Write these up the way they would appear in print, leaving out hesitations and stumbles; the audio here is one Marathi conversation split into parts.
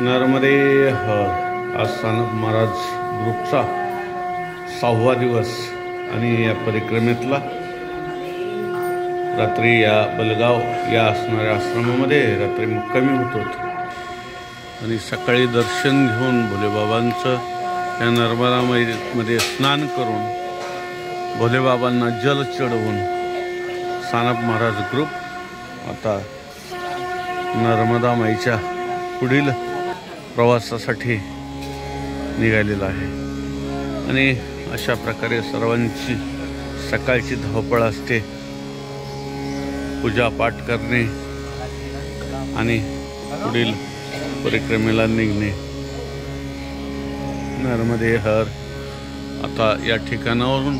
नर्मदे हर आज सानप महाराज ग्रुपचा 6वा दिवस आणि या परिक्रमेतला रात्री या बलगाव या असणाऱ्या आश्रमामध्ये रात्री मुक्कामी होतो आणि सकाळी दर्शन घेऊन भोलेबाबांचं या नर्मदामध्ये स्नान करून भोलेबाबांना जल चढवून सानप महाराज ग्रुप आता नर्मदा माईच्या पुढील प्रवासासाठी निघालेला आहे आणि अशा प्रकारे सर्वांची सकाळची धावपळ असते. पूजापाठ करणे आणि पुढील परिक्रमेला निघणे. नर्मदे हर आता या ठिकाणावरून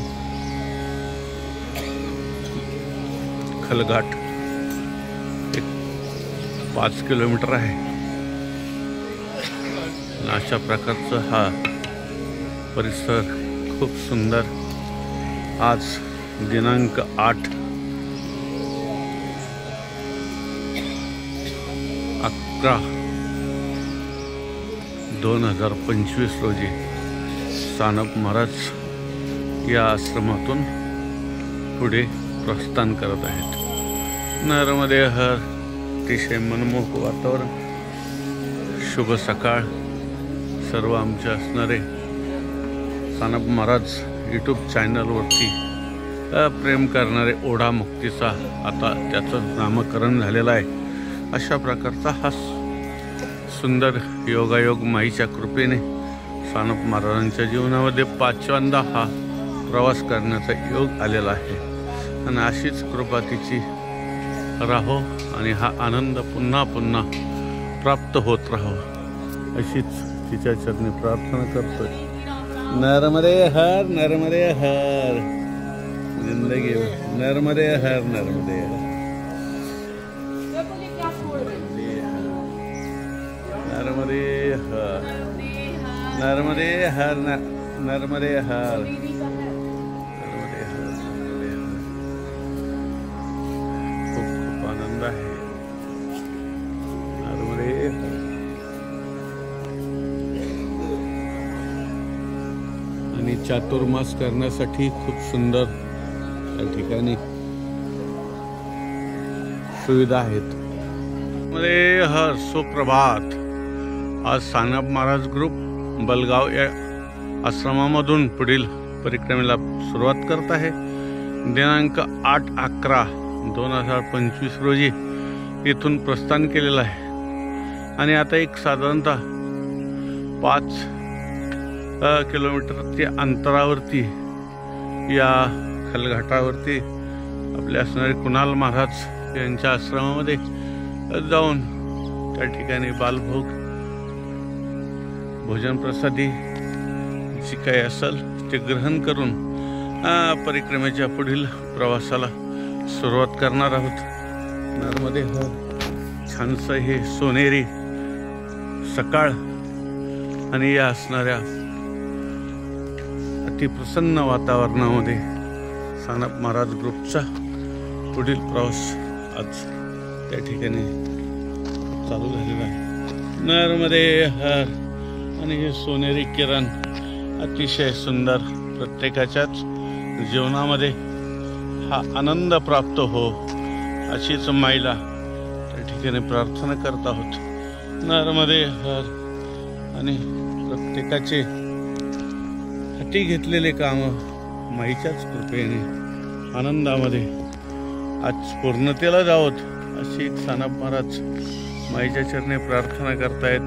खलघाट 5 किलोमीटर आहे. अशा प्रकारचा हा परिसर खूप सुंदर. आज दिनांक 8/11/2025 रोजी सानप महाराज या आश्रमातून पुढे प्रस्थान करत आहेत. नर्मदे हर अतिशय मनमोहक वातावरण. शुभ सकाळ. सर्व आमचे असणारे सानप महाराज यूट्यूब चॅनलवरती प्रेम करणारे ओढा मुक्तीचा आता त्याचं नामकरण झालेलं आहे. अशा प्रकारचा हा सुंदर योगायोग माईच्या कृपेने सानप महाराजांच्या जीवनामध्ये 5व्यांदा हा प्रवास करण्याचा योग आलेला आहे आणि अशीच कृपा तिची राहो आणि हा आनंद पुन्हा पुन्हा प्राप्त होत राहो अशीच तिच्या चरणी प्रार्थना करतोय. नर्मदे हर नर्मदे हर जिंदगी नर्मदे हर नर्मदे हर नर्मदे हर नर्मदे हर नर्मदे हर नर्मदे हर. खूप खूप आनंद आहे. नर्मदे हर. आणि चातुर्मास करण्यासाठी खूप सुंदर या ठिकाणी सुविधा आहेत. नर्मदे हर. सुप्रभात. आज सानप महाराज ग्रुप बलगाव या आश्रमामधून पुढील परिक्रमेला सुरुवात करत आहे. दिनांक 8/11/2025 रोजी इथून प्रस्थान केलेलं आहे आणि आता एक साधारणतः 5 किलोमीटरच्या अंतरावरती या खलघाटावरती आपले असणारे कुणाल महाराज यांच्या आश्रमामध्ये जाऊन त्या ठिकाणी बालभोग भोजन प्रसादी जी काही असेल ते ग्रहण करून परिक्रमेच्या पुढील प्रवासाला सुरुवात करणार आहोत. नर्मदे हर. छानसं हे सोनेरी सकाळ आणि या असणाऱ्या अतिप्रसन्न वातावरणामध्ये सानप महाराज ग्रुपचा पुढील प्रवास आज त्या ठिकाणी चालू झालेला आहे. नर्मदे हर. आणि हे सोनेरी किरण अतिशय सुंदर प्रत्येकाच्याच जीवनामध्ये हा आनंद प्राप्त हो अशीच माईला त्या ठिकाणी प्रार्थना करत आहोत. नर्मदे हर. आणि प्रत्येकाचे हाती घेतलेले कामं माईच्याच कृपेने आनंदामध्ये आज पूर्णतेला जावत अशी एक सानप महाराज माईच्या चरणी प्रार्थना करतायत.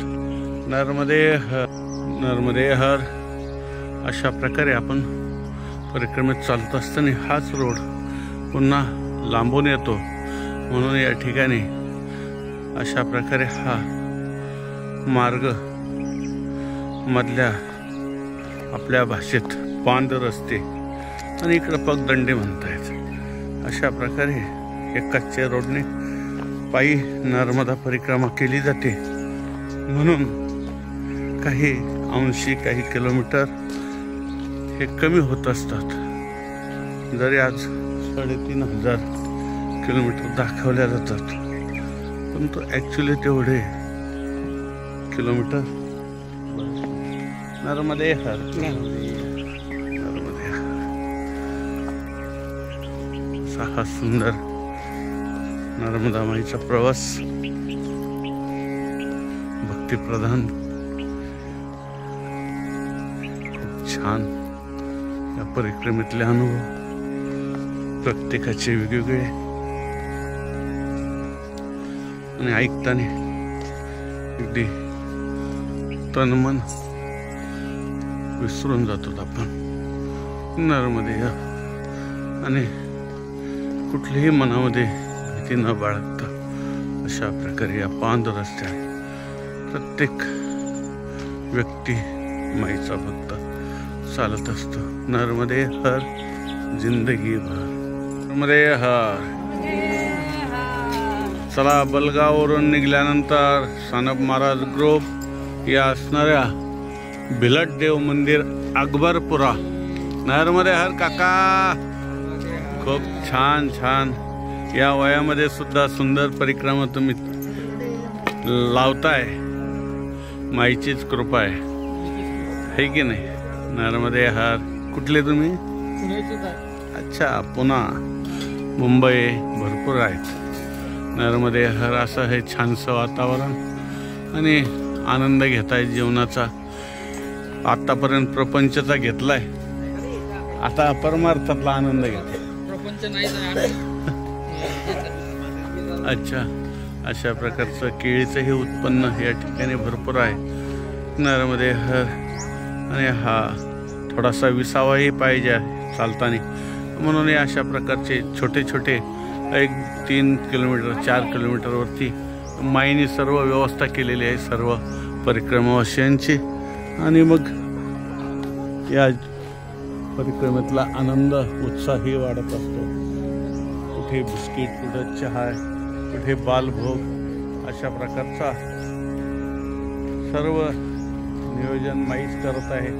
नर्मदे हर नर्मदे हर. अशा प्रकारे आपण परिक्रमेत चालत असताना हाच रोड पुन्हा लांबून येतो म्हणून या ठिकाणी अशा प्रकारे हा मार्ग मधल्या आपल्या भाषेत पांद रस्ते आणि इकडं पगदंडे म्हणतायत. अशा प्रकारे एक कच्च्या रोडने पायी नर्मदा परिक्रमा केली जाते म्हणून काही अंशी काही किलोमीटर हे कमी होत असतात. जरी आज 3,500 किलोमीटर दाखवल्या जातात परंतु ॲक्च्युली तेवढे किलोमीटर नर्मदे हर नर्मदे हर असा सुंदर नर्मदा माईचा प्रवास भक्तिप्रधान खूप छान या परिक्रमेतले अनुभव प्रत्येकाचे वेगवेगळे आणि ऐकताना अगदी तन मन विसरून जातो आपण नर्मदे आणि कुठलीही मनामध्ये भीती न बाळगता अशा प्रकारे या पांद रस्त्याने प्रत्येक व्यक्ती माईचा भक्त चालत असतो। नर्मदे हर जिंदगी भर नर्मदे हर। चला बलगाववरून निघाल्यानंतर सानप महाराज ग्रुप या असणाऱ्या भिलट देव मंदिर अकबरपुरा नर्मदे हर काका। खूप छान छान या वयामध्ये सुद्धा सुंदर परिक्रमा तुम्ही लावताय, माईचीच कृपा आहे की नाही। नर्मदे हर। कुठले तुम्ही? अच्छा, पुणा मुंबई भरपूर आहेत। नर्मदे हर। असं हे छानसं वातावरण आणि आनंद घेताय जीवनाचा। आतापर्यंत प्रपंचचा घेतलाय, आता परमार्थातला आनंद घेताय। अच्छा, अशा प्रकारचं केळीचंही उत्पन्न या ठिकाणी भरपूर आहे नर्मदे हर। आणि हा थोडासा विसावाही पाहिजे चालताना, म्हणून अशा प्रकारचे छोटे छोटे 1-3 किलोमीटर 4 किलोमीटरवरती माईने सर्व व्यवस्था केलेली आहे सर्व परिक्रमावासियांची। आणि मग या परिक्रमेतला आनंद उत्साहही वाढत असतो। कुठे बिस्किट, कुठे चहा, कुठे बालभोग, अशा प्रकारचा सर्व नियोजन माईच करत आहे।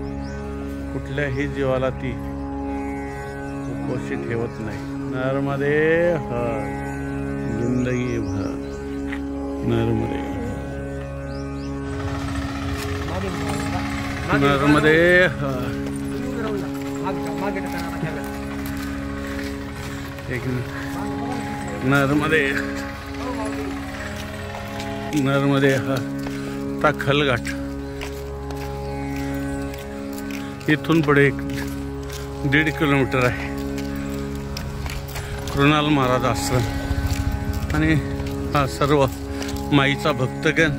कुठल्याही जीवाला ती उपोषी ठेवत नाही। नर्मदे हर जिंदगी भर नर्मदे नर्मदे हर। नर्मदे नर्मदे हर। ताखलघाट इथून पुढे 1.5 किलोमीटर आहे कृणाल महाराज आश्रम। आणि हा सर्व माईचा भक्तगण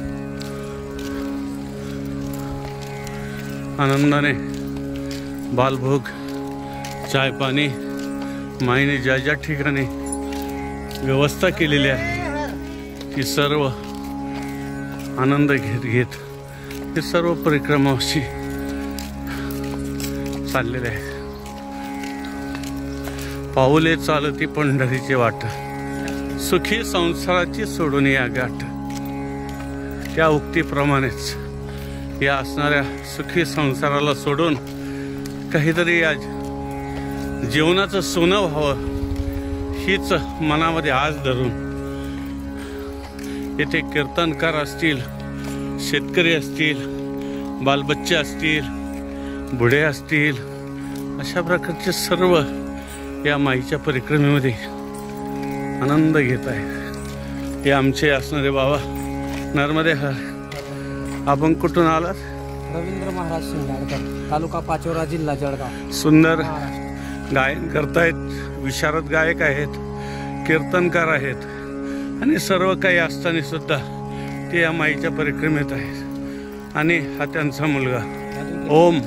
आनंदाने बालभोग, चाय पाणी माईने ज्या ज्या ठिकाणी व्यवस्था केलेली आहे ती सर्व आनंद घेत घेत हे सर्व परिक्रमाशी चाललेले आहे। पाऊले चालती पंढरीची वाट, सुखी संसाराची सोडून या गाठ। त्या उक्तीप्रमाणेच या असणाऱ्या सुखी संसाराला सोडून काहीतरी या जीवनाचं सोनं व्हावं हीच मनामध्ये आस धरून येथे कीर्तनकार असतील, शेतकरी असतील, बालबच्चे असतील, बुढे असतील, अशा प्रकारचे सर्व या माईच्या परिक्रमेमध्ये आनंद घेत आहेत। हे आमचे असणारे बाबा नर्मदे हर। आपण कुठून आलात? रवींद्र महाराज शिंगाडकर, तालुका पाचोरा, जिल्हा जळगाव। सुंदर गायन करतायत, विशारद गायक आहेत, कीर्तनकार आहेत आणि सर्व काही असताना सुद्धा ते या माईच्या परिक्रमेत आहेत। आणि हा त्यांचा मुलगा ओम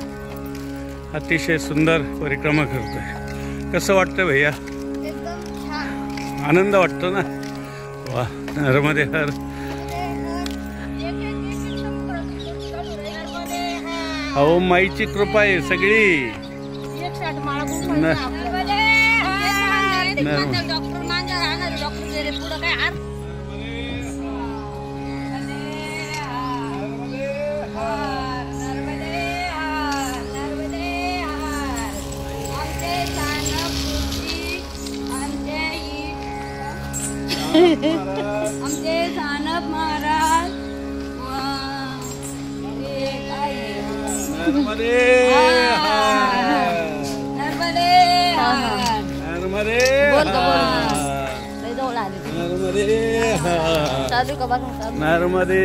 अतिशय सुंदर परिक्रमा करतोय। कसं वाटतं भैया? आनंद वाटतो ना? वा, नर्मदे हर। अहो माईची कृपा आहे सगळी। आमचे सानप महाराज नर्मदे नर्मदे नर्मदे नर्मदे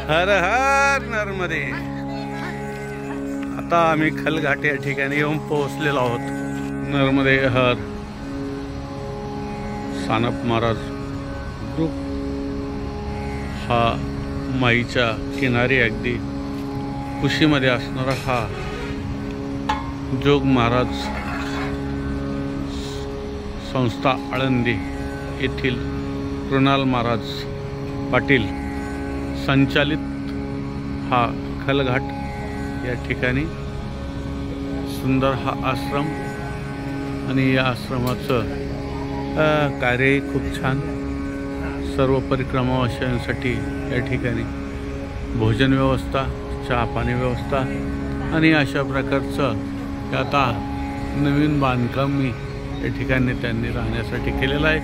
हर हर नर्मदे. आता आम्ही खलघाट या ठिकाणी येऊन पोहोचलेलो आहोत. नर्मदे हर सानप महाराज ग्रुप हा माईच्या किनारी अगदी कुशीमध्ये असणारा हा जोग महाराज संस्था आळंदी येथील कृणाल महाराज पाटील संचालित हा खलघाट या ठिकाणी सुंदर हा आश्रम आणि या आश्रमाचं कार्यही खूप छान. सर्व परिक्रमावासियांसाठी या ठिकाणी भोजन व्यवस्था, चहा पाणी व्यवस्था आणि अशा प्रकारचं आता नवीन बांधकाम मी या ठिकाणी त्यांनी राहण्यासाठी केलेलं आहे.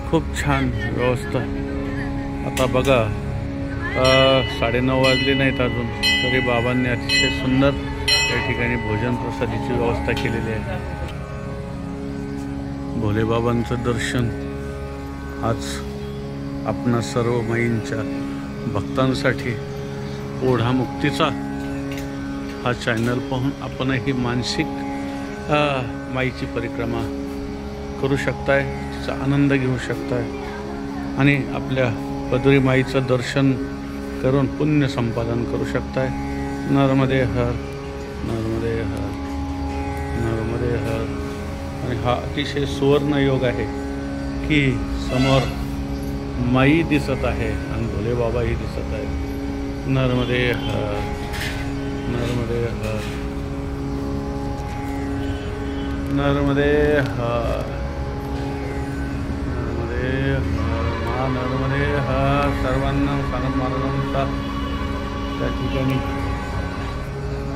खूप छान व्यवस्था. आता बघा 9:30 वाजले नाहीत अजून तरी बाबांनी अतिशय सुंदर या ठिकाणी भोजन प्रसादीची व्यवस्था केलेली आहे. भोलेबाबांचं दर्शन आज आपणा सर्व माईंच्या भक्तांसाठी ओढामुक्तीचा हा चॅनल पाहून आपणही मानसिक माईची परिक्रमा करू शकताय, तिचा आनंद घेऊ शकताय आणि आपल्या पदरी माईचं दर्शन करून पुण्य संपादन करू शकताय. नर्मदे हर नर्मदे हर नर्मदे हर. आणि हा अतिशय सुवर्ण योग आहे की समोर माई दिसत आहे आणि भोले बाबाही दिसत आहे. नर्मदे हर नर्मदे हर नर्मदे हर नर्मदे हर नर्मदे हर. सर्वांना सानप महाराजांचा त्या ठिकाणी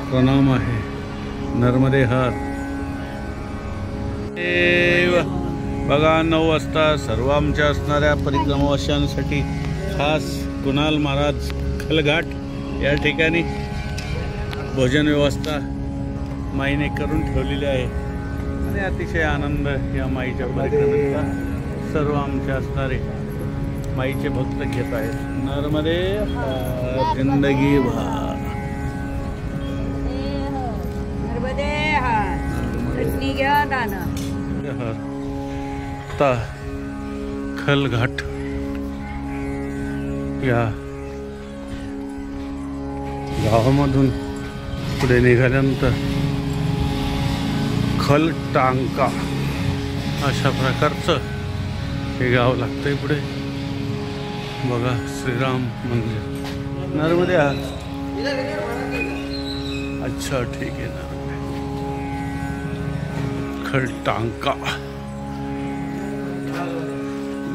प्रणाम आहे. नर्मदे हर. बघा 9 वाजता सर्व आमच्या असणाऱ्या परिक्रमावासियांसाठी खास कुणाल महाराज खलघाट या ठिकाणी भोजन व्यवस्था माईने करून ठेवलेली आहे आणि अतिशय आनंद या माईच्या परिक्रमेचा सर्व आमचे असणारे माईचे भक्त घेत आहेत. नर्मदे जिंदगी भर नर्मदे आता खलघाट या गावामधून पुढे निघाल्यानंतर खलटांका अशा प्रकारचं हे गाव लागतंय. पुढे बघा श्रीराम मंदिर. नर्मदे अच्छा ठीक आहे. खलटांका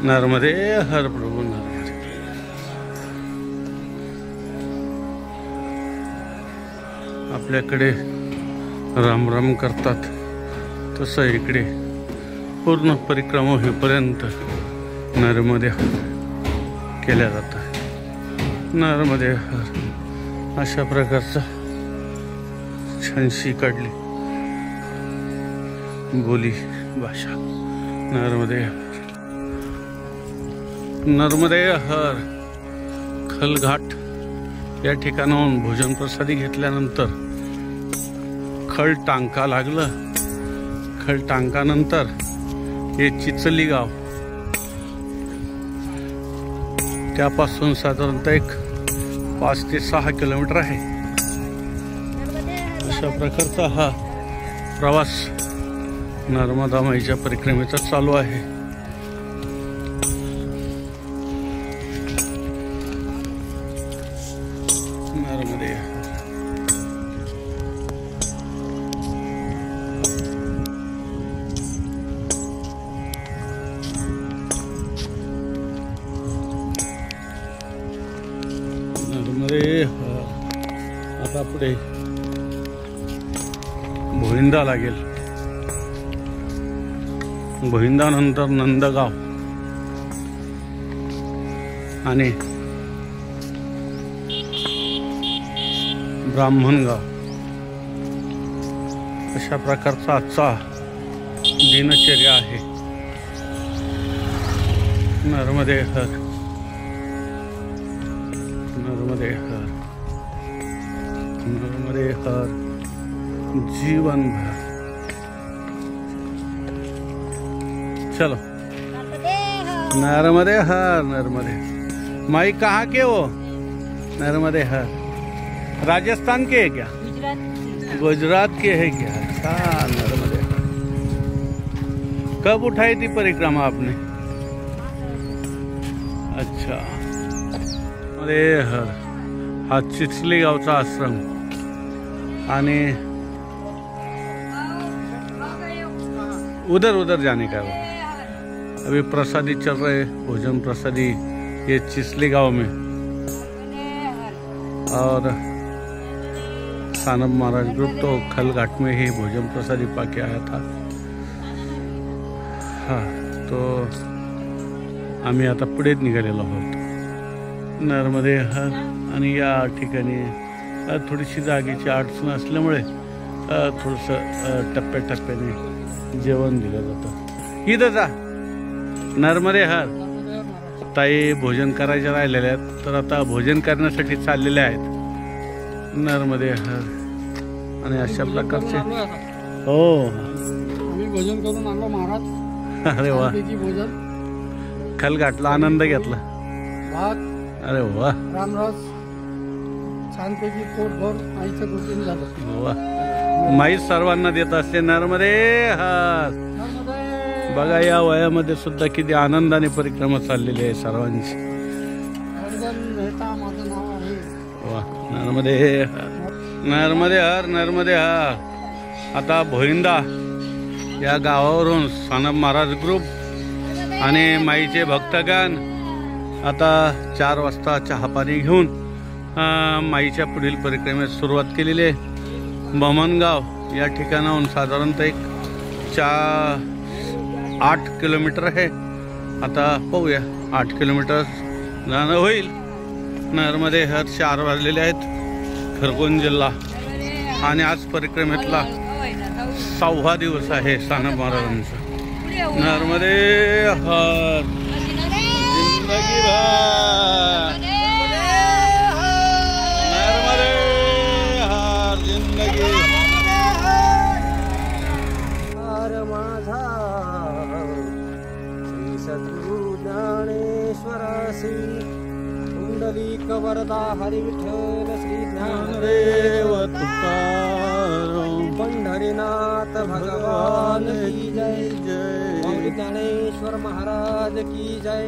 नर्मदे हर प्रभू नर्मदे. आपल्याकडे राम राम करतात तसं इकडे पूर्ण परिक्रमा होईपर्यंत नर्मदे हर केल्या जातात. नर्मदे हर अशा प्रकारचा छानशी काढली बोली भाषा. नर्मदे हर नर्मदे हर. खलघाट या ठिकाणाहून भोजन प्रसादी घेतल्यानंतर खलटांका लागलं. खलटांकानंतर हे चिचली गाव, त्यापासून साधारणतः एक 5 ते 6 किलोमीटर आहे. अशा प्रकारचा हा प्रवास नर्मदा माईच्या परिक्रमेचा चालू आहे. नर्मदे नर्मदे. आता पुढे भोईंदा लागेल. भोईंदा नंतर नंदगाव आणि ब्राह्मणगाव अशा प्रकारचा आजचा दिनचर्या आहे. नर्मदे हर, नर्मदे हर, नर्मदे हर जीवन भर. चलो नर्मदे हर, नर्मदे. माई कहाँ के हो? नर्मदे हर. राजस्थान के है क्या? गुजरात के है क्या? अच्छा, नर्मदे हर. कब उठाई थी परिक्रमा आपने? अच्छा. नर्मदे हर हा चिचली गावचा आश्रम आणि उधर उधर जाने का है. अभी प्रसादी चल रहे, भोजन प्रसादी ये चिचली गांव में. और सानप महाराज ग्रुप तो खलघाट में ही भोजन प्रसादी पाके आया था. हाँ, तो आम्ही आता पुढे निघालेलो आहोत. नर्मदे हर. आणि या ठिकाणी थोडीशी जागेची अडचण असल्यामुळे थोडंसं टप्प्याटप्प्याने जेवण दिलं जातं. इथं जा. नर्मदे हर. ताई भोजन करायच्या राहिलेल्या आहेत, तर आता भोजन करण्यासाठी चाललेले आहेत. नर्मदे हर. आणि अशा प्रकारचे हो आम्ही भोजन करून आलो महाराज. अरे वा, भोजन खलघाटला आनंद घेतला. भात, अरे वा रामरस छानपैकी पोटभर आईच्या गोष्टीने झालं. वा. माई सर्वांना देत असते. नर्मदे हर. बघा या वयामध्ये सुद्धा किती आनंदाने परिक्रमा चाललेली आहे सर्वांची. माझं नाव आहे. वा. नर्मदे हर, नर्मदे हर, नर्मदे हर. आता भोईंदा या गावावरून सानप महाराज ग्रुप आणि माईचे भक्तगण आता 4 वाजता चहापाणी घेऊन माईच्या पुढील परिक्रमेस सुरुवात केलेली आहे. बमनगाव या ठिकाणाहून साधारणतः एक 8 किलोमीटर आहे. आता पाहूया 8 किलोमीटर जाणं होईल. नर्मदे हर 4 वाजलेले आहेत. खरगोन जिल्हा. आणि आज परिक्रमेतला 6वा दिवस आहे सानप महाराजांचा. नर्मदे हर. जिंदगी भर नर्मदे हर. जिंदगी हर माझा श्री सद्गुरु ज्ञानेश्वरासी कुंडलिक वरदा हरी विठ्ठल श्री ज्ञानदेव तुकाराम पंढरीनाथ भगवान की जय. जय ज्ञानेश्वर महाराज की जय.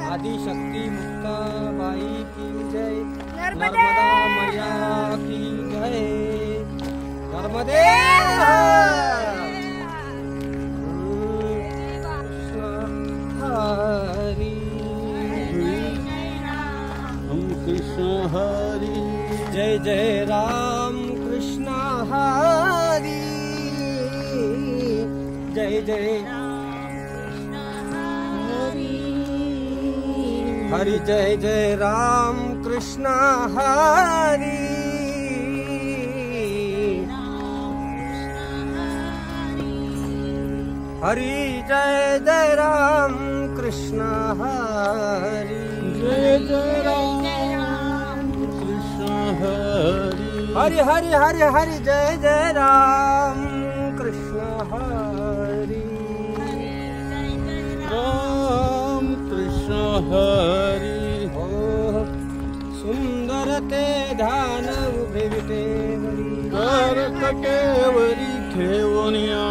आदिशक्ती मुक्ताबाई की जय. नर्मदा मैया की जय. नर्मदे हरी. हम कृष्ण हरी. जय जय राम कृष्ण हरी. जय जय हरि. जय जय राम कृष्ण हरि. हरि जय जय राम कृष्ण हरि. जय जय राम कृष्ण हरी. हरि हरि हरि हरि. जय जय राम कृष्ण हरि. राम कृष्ण हरी. हो सुंदर ते ध्यान उभे विटेवरी. कर कटेवरी ठेवनिया.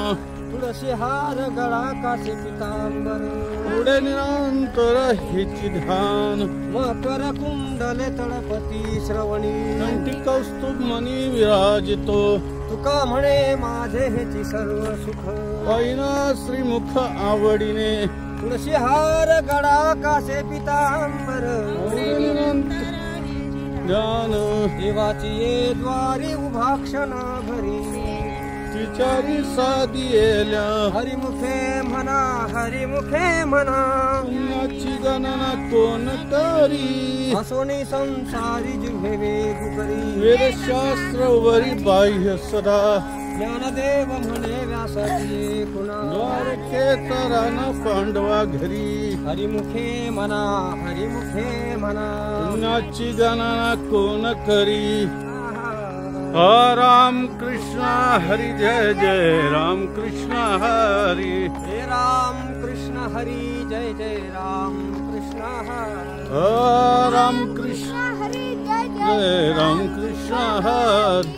तुळशी हार गळा कासे पितांबर. पुढे निरंतर हिची ध्यान. मकर कुंडले तळपती श्रवणी. कंठी कौस्तुभ मनी विराजितो. तुका म्हणे माझे हेची सर्व सुख. पैना श्रीमुख आवडीने. तुळशी हार गळा कासे पितांबर. ध्यान देवाची ये द्वारी उभा क्षणा भरी. तिचारी साधी येल्या. हरिमुखे म्हणा हरिमुखे म्हणा. पुण्याची गणना कोण करी असोनी संसारी जिव्हे वेद करी वेदशास्त्र वरी बाह्य सदा ज्ञानदेव म्हणे व्यासती कुणा द्वारके तरान पांडवा घरी हरिमुखे म्हणा हरिमुखे म्हणा पुण्याची गणना कोण करी राम कृष्ण हरी जय जय राम कृष्ण हरी हे राम कृष्ण हरी जय जय राम कृष्ण हरी राम कृष्ण हरी जय जय राम कृष्ण हरी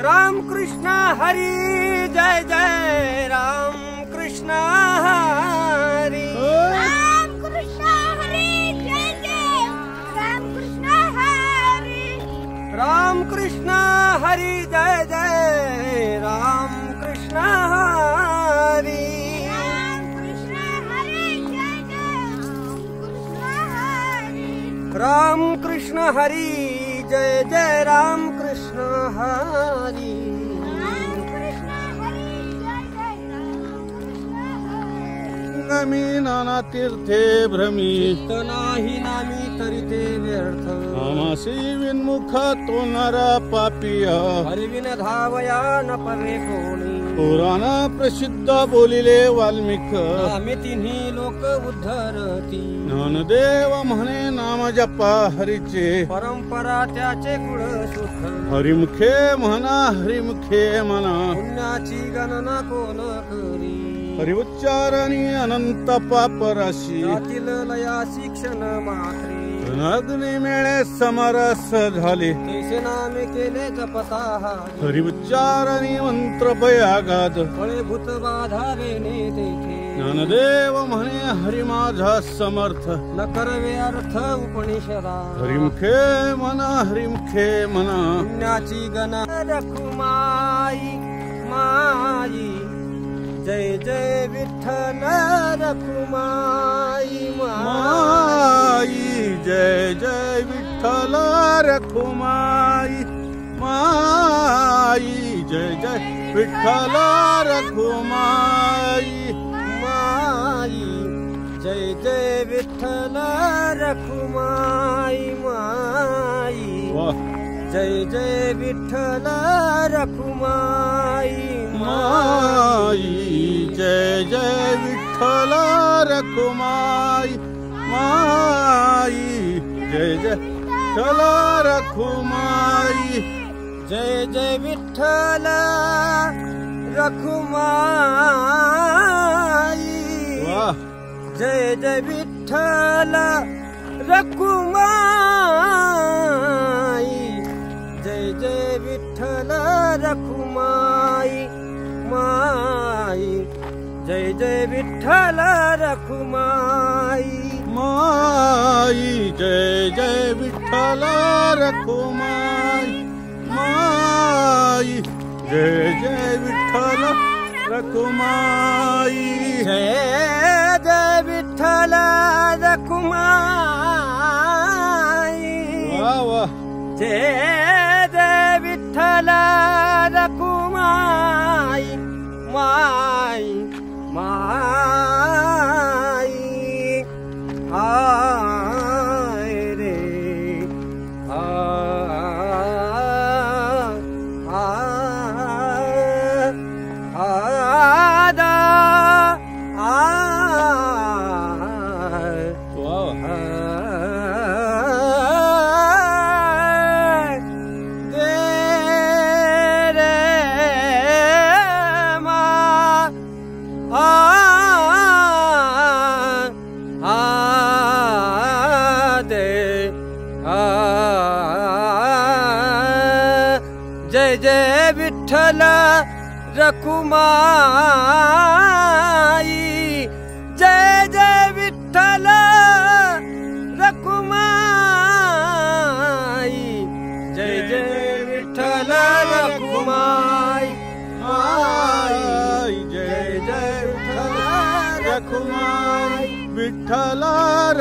राम कृष्ण हरी जय जय राम कृष्ण हरी राम कृष्ण हरी जय जय राम कृष्ण हरी राम कृष्ण हरी जय जय राम कृष्ण हरी राम कृष्ण हरी जय जय राम कृष्ण हरी जय जय राम कृष्ण हरी राम कृष्ण हरी जय जय राम कृष्ण हरी नमी नाना तीर्थे भ्रमी नाही नामी तरी ते व्यर्थ आमासी विन्मुख तो नरा पापिया हरिविन धावया न पवे कोणी पुराण प्रसिद्ध बोलिले वाल्मिक आम्ही तिन्ही लोक उद्धरती ज्ञानदेव म्हणे नाम जपा हरीचे परंपरा त्याचे गुण सुख हरिमुखे म्हणा हरिमुखे म्हणा पुण्याची गणना कोण करी हरिउच्चारणी अनंत पापराशी त्यातील लया शिक्षण मात्री अग्नी मेळे समरस झाले तैसे नामे केले जपता हरिउच्चारणी मंत्र भयागाध फळे भूत बाधावेने तेथे ज्ञानदेव म्हणे हरी माझा समर्थ न करवे अर्थ उपनिषदा हरिमुखे म्हणा हरिमुखे म्हणा पुण्याची गणना रखुमाई माई जय जय विठ्ठल रखुमाई माई जय जय विठ्ठल रखुमाई माई जय जय विठ्ठल रखुमाई माई जय जय विठ्ठल रखुमाई माई वाह जय जय विठ्ठल रखुमाई माई जय जय विठ्ठल रखुमाई माई जय जय विठ्ठल रखुमाई जय जय विठ्ठल रखुमाई वाह जय जय विठ्ठल रखुमाई जय जय विठ्ठल रखुमाई माई जय जय विठ्ठल रखुमाई माई जय जय विठ्ठल रखुमाई माई जय जय विठ्ठल रखुमाई जय जय विठ्ठल रखुमाई वाह वाह जय जय विठ्ठल रखुमाई माई माई हाय रे जय जय विठ्ठल रखुमाई जय जय विठ्ठल रखुमाई जय जय विठ्ठल रखुमाई माई जय जय विठ्ठल रखुमाई विठ्ठल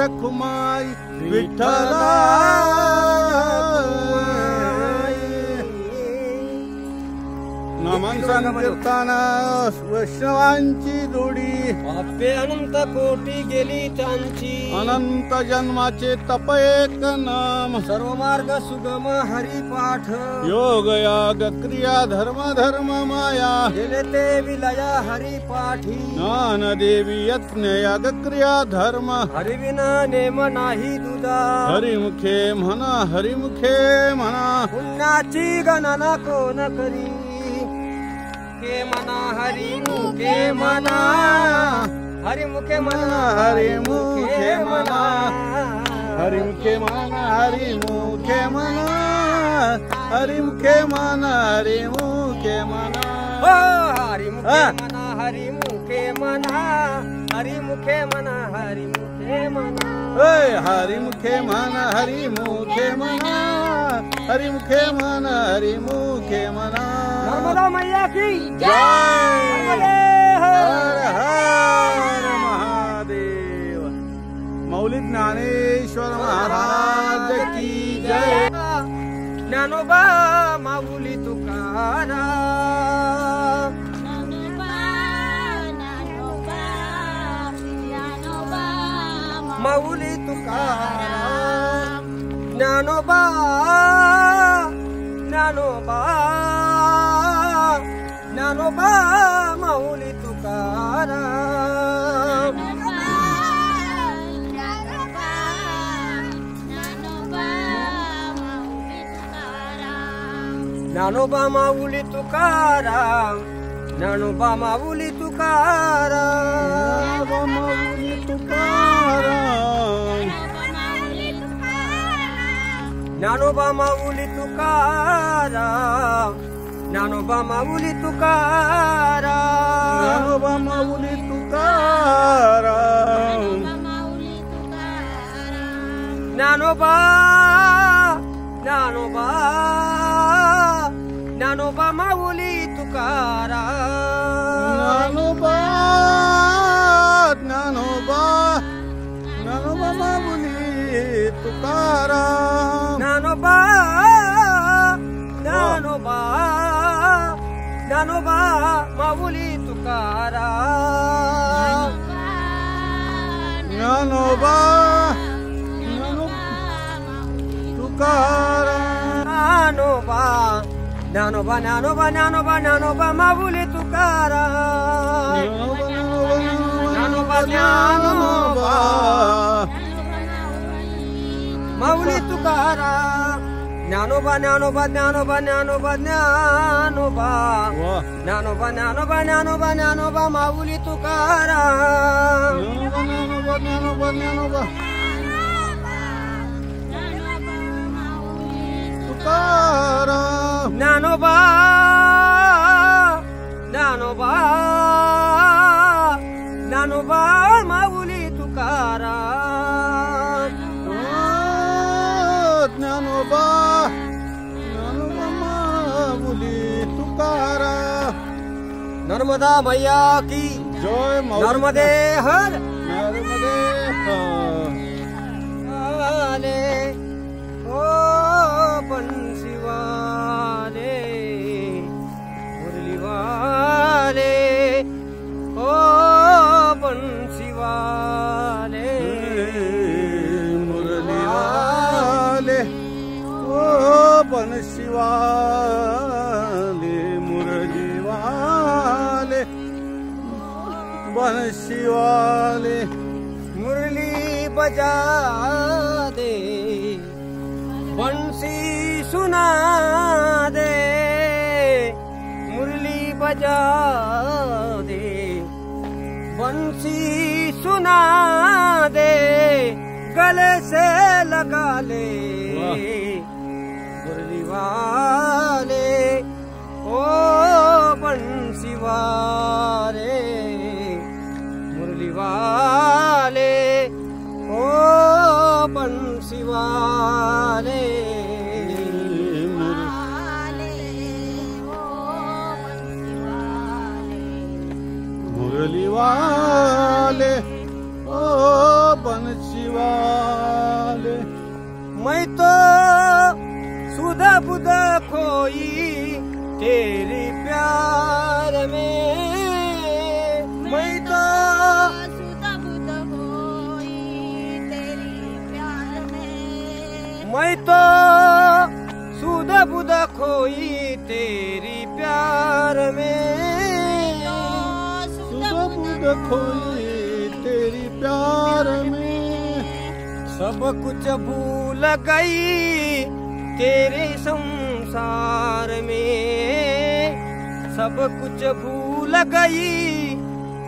रखुमाई विठ्ठल नाम मन संकीर्तन वैष्णवांची जोडी पापे अनंत कोटी गेली त्यांची अनंत जन्माचे तप एक नाम सर्व मार्ग सुगम हरिपाठ योग याग क्रिया धर्म धर्म माया गेले ते विलया हरिपाठी ज्ञान देवी यज्ञ याग क्रिया धर्म हरिविना नेम नाही दुदा हरिमुखे म्हणा हरिमुखे म्हणा पुण्याची गणना कोण करी के मना हरिमुखे मना हरिमुखे मना हरिमुखे मना हरिमुखे मना हरिमुखे मना हरिमुखे मना हरिमुखे मना हो हरिमुखे मना हरिमुखे मना हरिमुखे मना हरिमुखे मना हरिमुखे मना हरिमुखे मना हरिमुखे मना हरिमुखे मना नर्मदा मैया की जय हर हर महादेव मौली ज्ञानेश्वर महाराज की जय ज्ञानोबा माऊली तुकाराम माऊली तुकाराम ज्ञानोबा ज्ञानोबा ज्ञानोबा माऊली तुकाराम ज्ञानोबा माऊली तुकाराम ज्ञानोबा माऊली तुकाराम माऊली तुकाराम ज्ञानोबा माऊली तुकाराम ज्ञानोबा माऊली तुकाराम ज्ञानोबा माऊली तुकाराम ज्ञानोबा ज्ञानोबा ज्ञानोबा माऊली तुकाराम ज्ञानोबा ज्ञानोबा ज्ञानोबा माऊली तुकाराम ज्ञानोबा ज्ञानोबा ज्ञानोबा माऊली तुकाराम ज्ञानोबा तुकाराम ज्ञानोबा ज्ञानोबा ज्ञानोबा ज्ञानोबा माऊली तुकाराम ज्ञानोबा ज्ञानोबा माऊली तुकाराम ज्ञानोबा ज्ञानोबा ज्ञानोबा ज्ञानोबा ज्ञानोबा ज्ञानोबा ज्ञानोबा ज्ञानोबा ज्ञानोबा माऊली तुकाराम ज्ञानोबा ज्ञानोबा ज्ञानोबा तुकाराम ज्ञानोबा ज्ञानोबा ज्ञानोबा माऊली तुकाराम ज्ञानोबा ज्ञानोबा माऊली तुकाराम नर्मदा मैया की जय नर्मदे हर नर्मदे वाले ओ बंसी वाले मुरली वाले ओ बंसी वाले मुरली वाले ओ बंसी वाले मुरली वाले बंसी वाले मुरली बजा दे बंसी सुना दे मुरली बजा दे बंसी सुना दे गले से लगा ले मुरली वाले ओ बंसी वाले मुरली वाले ओ बंसी वाले मुरली वाले ओ बंसी वाले मैं तो सुध बुध खोई तेरी प्यार मैं तो सुध बुध खोई तेरी प्यार में, सुध बुध खोई तेरी प्यार में, सब कुछ भूल गई तेरे संसार में, सब कुछ भूल गई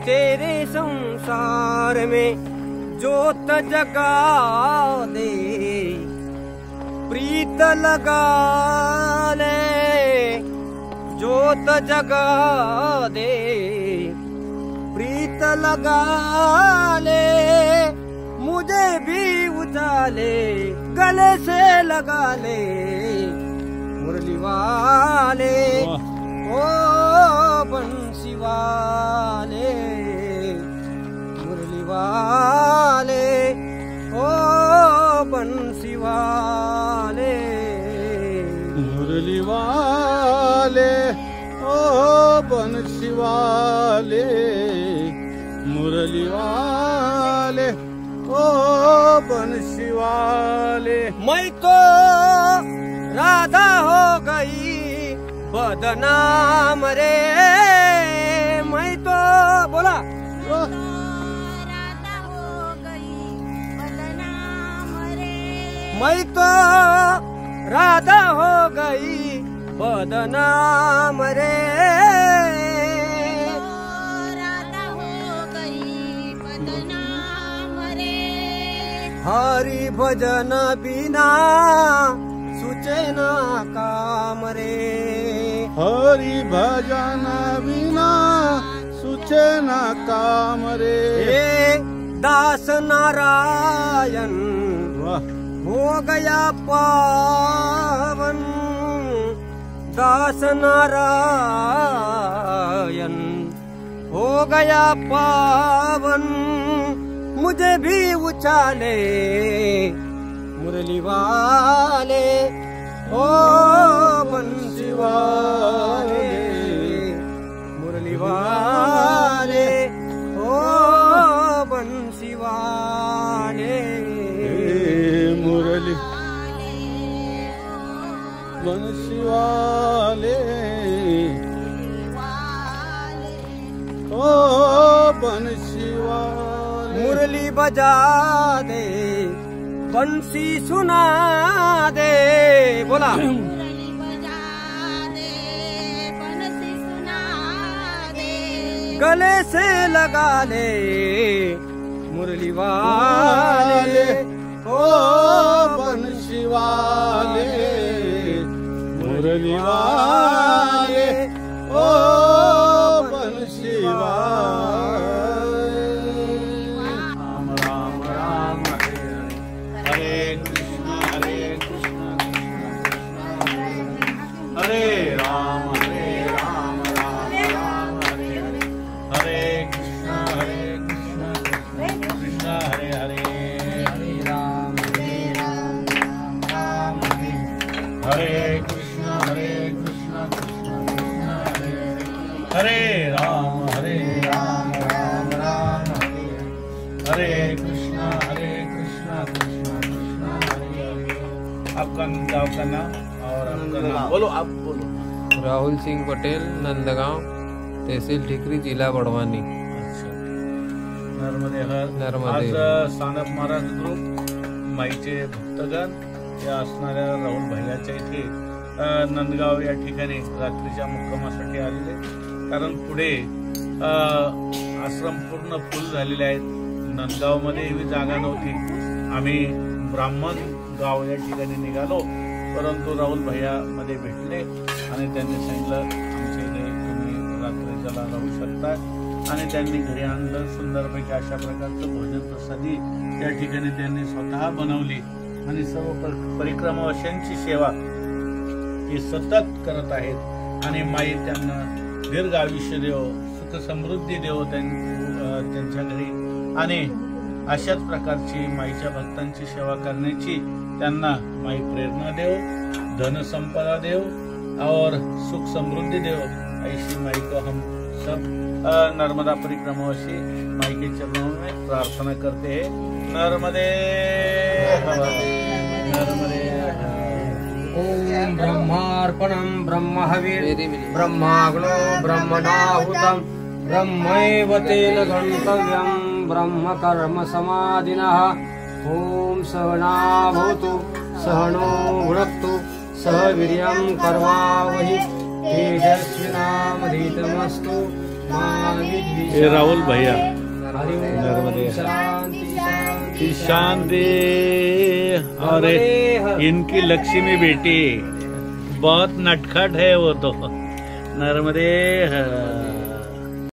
तेरे संसार में। जोत जगा दे प्रीत लगा ले, जोत जगा दे प्रीत लगा ले, मुझे भी उजाले गले से लगा ले, मुरली वाले ओ बंसी वाले, मुरली वाले ओ बंसी वाले, मुरली वाले ओ बंसी वाले, मुरली वाले ओ बंसी वाले। मैं तो राधा हो गई बदनाम रे, मैं तो बोला राधा हो गई बदनाम रे, मैं तो राधा हो गई बदनाम रे, राधा हो गई बदनाम रे, हरि भजन बिना सुचे ना काम रे, हरि भजन बिना सुचे ना काम रे। ए दास नारायण वाह हो गया पावन, दास नारायण हो गया पावन, मुझे भी उछाले मुरली वाले ओ बंसी वाले, मुरली वाले ओ बंसी वाले, मुरली बंसी वाले ओ बंसी वाले। मुरली बजा दे बंसी सुना दे, बोला मुरली बजा दे बंसी सुना दे, गले से लगा ले मुरली वाले ओ बंसी वाले, मुरली वाले ओ बंसी वाले। राम राम राम हरे हरे कृष्ण हरे राम राम राम हरे हरे, हरे कृष्ण कृष्ण हरे हरे, हरे राम राम राम हरे, हरे कृष्ण कृष्ण कृष्ण हरे हरे, हरे राम राम राम हरे, हरे कृष्ण कृष्ण कृष्ण हरे हरे। आपका नाम और आपका नाम बोलो, आप बोलो। राहुल सिंह पटेल, नंदगांव, तहसील ठिकरी, जिला बड़वानी। अच्छा, नर्मदे हर। नर्मदे। आज सानप महाराज ग्रुप माईचे भक्तगण या असणाऱ्या राहुल भैयाच्या इथे नंदगाव या ठिकाणी रात्रीच्या मुक्कामासाठी आलेले, कारण पुढे आश्रम पूर्ण फुल झालेले आहेत। नंदगावमध्ये एवढी जागा नव्हती, आम्ही ब्राह्मण गाव या ठिकाणी निघालो, परंतु राहुल भैया मध्ये भेटले आणि त्यांनी सांगितलं आमच्या इथे तुम्ही रात्रीच्याला राहू शकता, आणि त्यांनी घरी आणलं सुंदरपैकी अशा प्रकारचं भोजन प्रसादी त्या ठिकाणी त्यांनी स्वतः बनवली, आणि सर्व परिक्रमावाशांची सेवा हे सतत करत आहेत, आणि माई त्यांना दीर्घ आयुष्य देव, सुख समृद्धी देव त्यांच्या घरी, आणि अशाच प्रकारची माईच्या भक्तांची सेवा करण्याची त्यांना माई प्रेरणा देव, धन संपदा देव और सुख समृद्धि देव। ऐसी माई को हम सब नर्मदा परिक्रमावासी माई के चरणों में प्रार्थना करते हैं। नर्मदे नर्मदे। ब्रह्मार्पणं ब्रह्महविः ब्रह्माग्नो ब्रह्मणाहुतं ब्रह्मैव तेन गन्तव्यं ब्रह्मकर्म समाधिनः। ॐ सहना भवतु सहनो भुनक्तु सह वीर्यं करवावहि तेजस्विनामधीतमस्तु मा विद्विषावहै। ये राहुल भैया हरि ओम शांति शांति शांति। और इनकी लक्ष्मी बेटी बहुत नटखट है वो तो। नर्मदे हर।